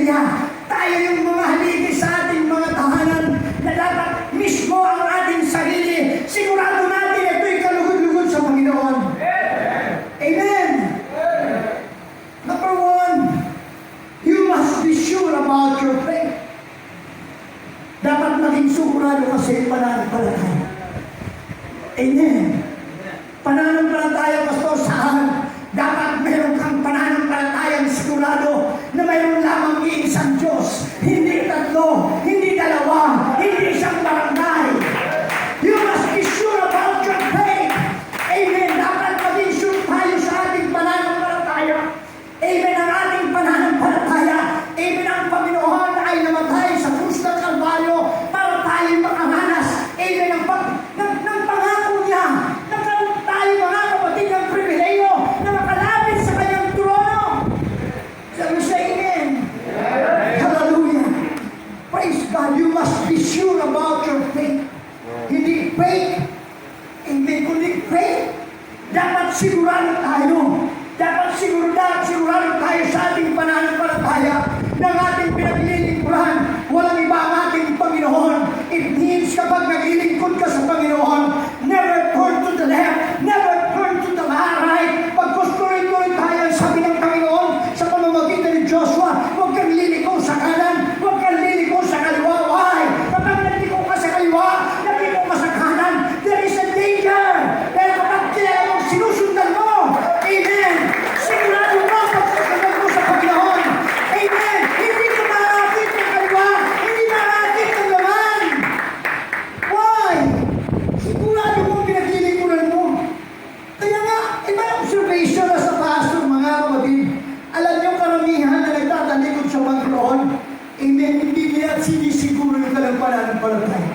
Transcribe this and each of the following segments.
pamilya. Tayo yung mga haligi sa ating mga tahanan na dapat mismo ang ating sarili. Sigurado natin ito'y kalugod-lugod sa Panginoon. Amen. Number one, you must be sure about your faith. Dapat maging sigurado ka sa iyong pananampalataya. Amen. Pananampalataya, Pastor, saan? Dapat meron kang pananampalatayang sigurado na mayroon lamang iisang Diyos. Hindi tatlo, hindi dalawa, hindi isang barangay. You must be sure about your faith. Amen. Dapat maging sure tayo sa ating pananampalataya. Amen. Ang ating pananampalataya. Amen. Ang Panginoon ay namatay sa krus ng Kalbaryo para tayo makahanas. Amen. Ng pangako niya. Nagkaroon tayo mga kapatid ng pribileyo na makalapit sa kanyang trono. Sabi sa amen. Hallelujah. Praise God. You must be sure about your faith. Hindi faith. Amen. Kundi faith. Dapat sigurado tayo. Dapat sigurado tayo sa ating pananampalataya ng ating pinaglilingkuran. Walang iba ang ating Panginoon. It means kapag naglilingkod ka sa Panginoon, never turn to the left, never turn to the right. Pagkos tuloy-tuloy tayo, sabi ng Panginoon sa pamamagitan ni Joshua, huwag kang liliko sa kanan, huwag kang liliko sa kaliwa. Why? Kapag nagliko ka sa kaliwa, nagliko ka sa kanan, there is a danger. Pero kapag kilala mong sinusundan mo, amen, sigurado mo pagkasundan mo sa Panginoon. Amen. Hindi ka maakit ng kaliwa, hindi maakit ng laman. Why? Sigurado mo pinaglilingkuran mo. Kaya nga, iba yung observation na sa pastor, mga kapatid. Alam niyo karamihan na nagtatalikod sa Panginoon. Amen. Hindi nila sinisiguro yung kanilang pananampalataya.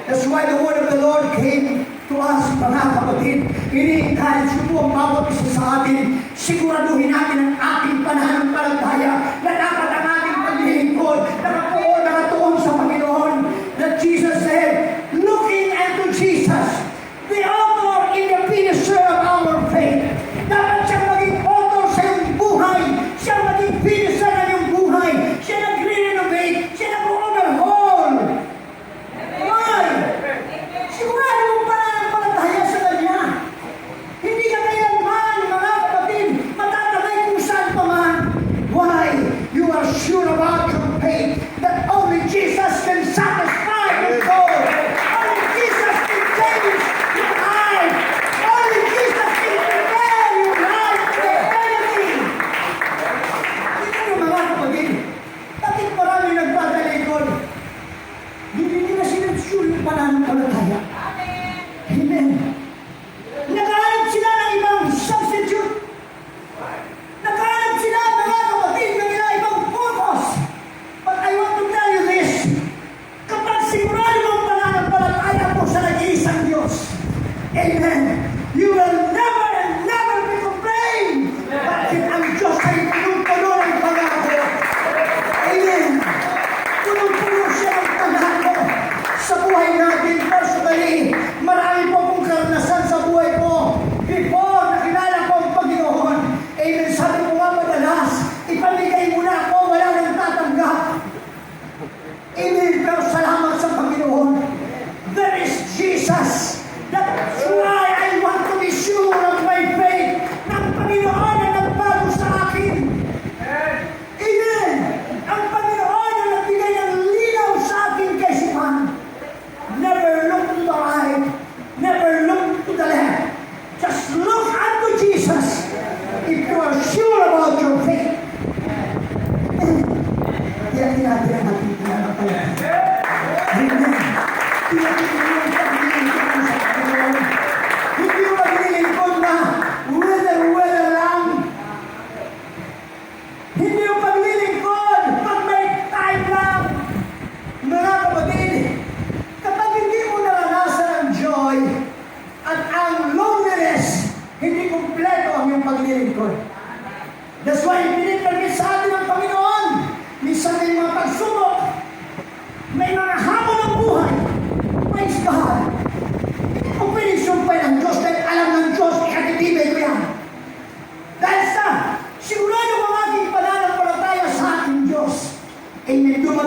That's why the word of the Lord came to us, mga kapatid. Ini-encourage ko po ang bawat isa sa atin. Siguraduhin natin ang ating pananampalataya na dapat ang ating paglilingkod nakatuon sa Panginoon. That Jesus said, looking unto Jesus, the author and the finisher of our faith. Dapat siyang maging author sa iyong buhay. Siyang maging finisher ng iyong buhay. Siya nag-renovate. Siya nag-overhaul. Why? Sigurado mong pananampalataya sa Kanya. Hindi ka kailanman, mga kapatid, matatagay kung saan pa man. Why? You are sure about your faith that only Jesus can satisfy your soul. Only Jesus can change your life. Only Jesus can prepare your life for eternity. Ito yung mga kapatid. Bakit marami nagpadalikod? Hindi na sila sure yung pananampalataya. Amen. Nakahanap sila ng ibang substitute. Nakahanap sila, mga kapatid, ng ibang purpose. But I want to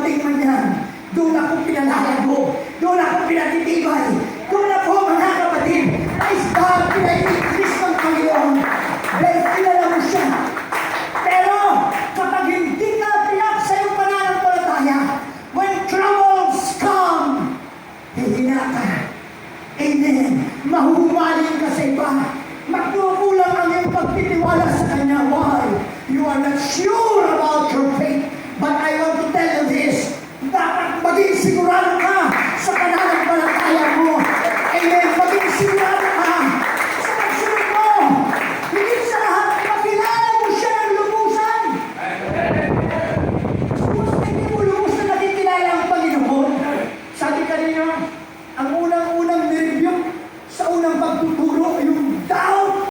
dumating man yan, doon ako pinalalago, doon ako pinatitibay, doon ako mga kapatid, praise God, pinag-increase ng Panginoon, dahil kilala mo siya. Pero kapag hindi ka tiyak sa iyong pananampalataya, when troubles come, hihina ka. Amen. Mahuhumaling ka sa iba. Magkukulang ang iyong pagtitiwala sa Kanya. Why? You are not sure about your faith. But I want to tell you this. Dapat maging sigurado ka sa pananampalataya mo. Amen. Maging sigurado ka sa pagsunod mo. Hindi sa lahat, makilala mo siya ng lubusan. Kung hindi mo lubos na nakikilala ang Panginoon, sabi kanina, ang unang